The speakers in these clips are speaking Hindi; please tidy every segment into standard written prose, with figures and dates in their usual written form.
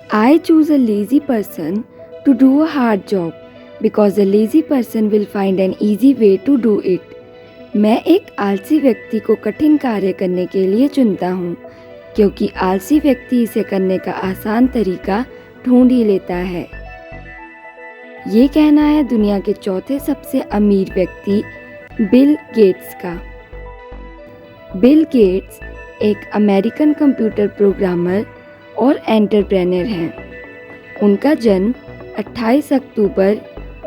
I choose a lazy person to do a hard job because a lazy person will find an easy way to do it. मैं एक आलसी व्यक्ति को कठिन कार्य करने के लिए चुनता हूँ क्योंकि आलसी व्यक्ति इसे करने का आसान तरीका ढूंढ ही लेता है। ये कहना है दुनिया के चौथे सबसे अमीर व्यक्ति बिल गेट्स का। बिल गेट्स एक अमेरिकन कंप्यूटर प्रोग्रामर और एंटरप्रेन्योर हैं। उनका जन्म 28 अक्टूबर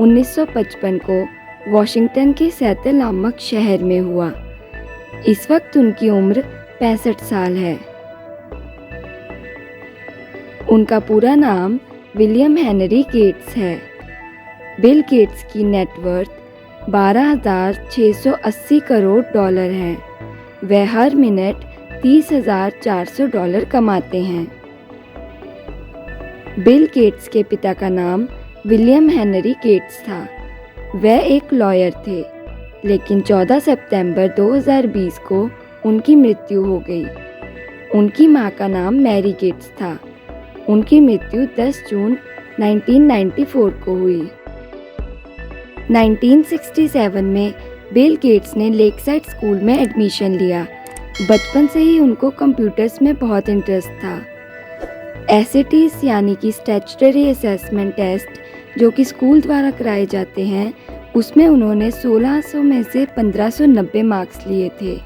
1955 को वॉशिंगटन के सैटल नामक शहर में हुआ। इस वक्त उनकी उम्र 65 साल है। उनका पूरा नाम विलियम हेनरी गेट्स है। बिल गेट्स की नेटवर्थ 12,680 करोड़ डॉलर है। वह हर मिनट $30,400 कमाते हैं। बिल गेट्स के पिता का नाम विलियम हेनरी गेट्स था। वह एक लॉयर थे, लेकिन 14 सितंबर 2020 को उनकी मृत्यु हो गई। उनकी मां का नाम मैरी गेट्स था। उनकी मृत्यु 10 जून 1994 को हुई। 1967 में बिल गेट्स ने लेकसाइड स्कूल में एडमिशन लिया। बचपन से ही उनको कंप्यूटर्स में बहुत इंटरेस्ट था। एसएटीज यानी कि स्टैट्यूटरी असेसमेंट टेस्ट जो कि स्कूल द्वारा कराए जाते हैं, उसमें उन्होंने 1600 में से 1590 मार्क्स लिए थे।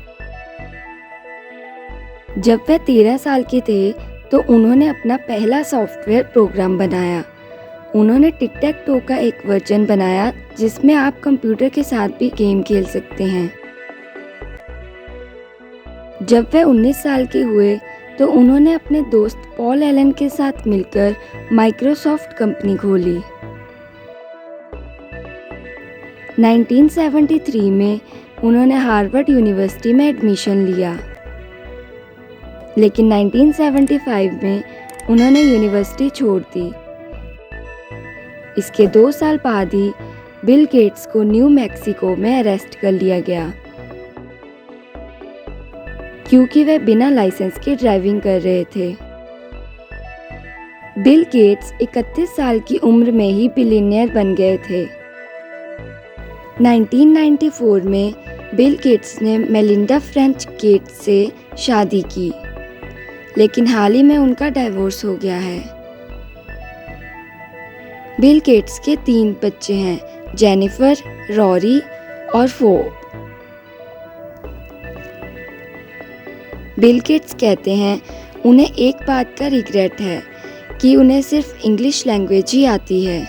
जब वह 13 साल के थे तो उन्होंने अपना पहला सॉफ्टवेयर प्रोग्राम बनाया। उन्होंने टिक टैक टो का एक वर्जन बनाया जिसमें आप कंप्यूटर के साथ भी गेम खेल सकते हैं। जब वह 19 साल के हुए तो उन्होंने अपने दोस्त पॉल एलन के साथ मिलकर माइक्रोसॉफ्ट कंपनी खोली। 1973 में उन्होंने हार्वर्ड यूनिवर्सिटी में एडमिशन लिया, लेकिन 1975 में उन्होंने यूनिवर्सिटी छोड़ दी। इसके 2 साल बाद ही बिल गेट्स को न्यू मैक्सिको में अरेस्ट कर लिया गया क्योंकि वे बिना लाइसेंस के ड्राइविंग कर रहे थे। बिल गेट्स 31 साल की उम्र में ही बिलियनियर बन गए थे। 1994 में बिल गेट्स ने मेलिंडा फ्रेंच गेट्स से शादी की, लेकिन हाल ही में उनका डाइवोर्स हो गया है। बिल गेट्स के 3 बच्चे हैं, जेनिफर, रॉरी और फोब। बिल गेट्स कहते हैं उन्हें एक बात का रिग्रेट है कि उन्हें सिर्फ इंग्लिश लैंग्वेज ही आती है।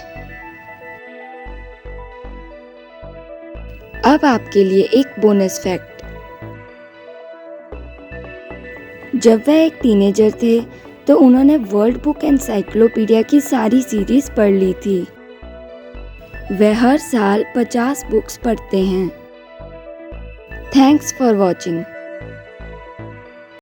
अब आपके लिए एक बोनस फैक्ट। जब वह एक टीनेजर थे तो उन्होंने वर्ल्ड बुक एनसाइक्लोपीडिया की सारी सीरीज पढ़ ली थी। वह हर साल 50 बुक्स पढ़ते हैं। Thanks for watching.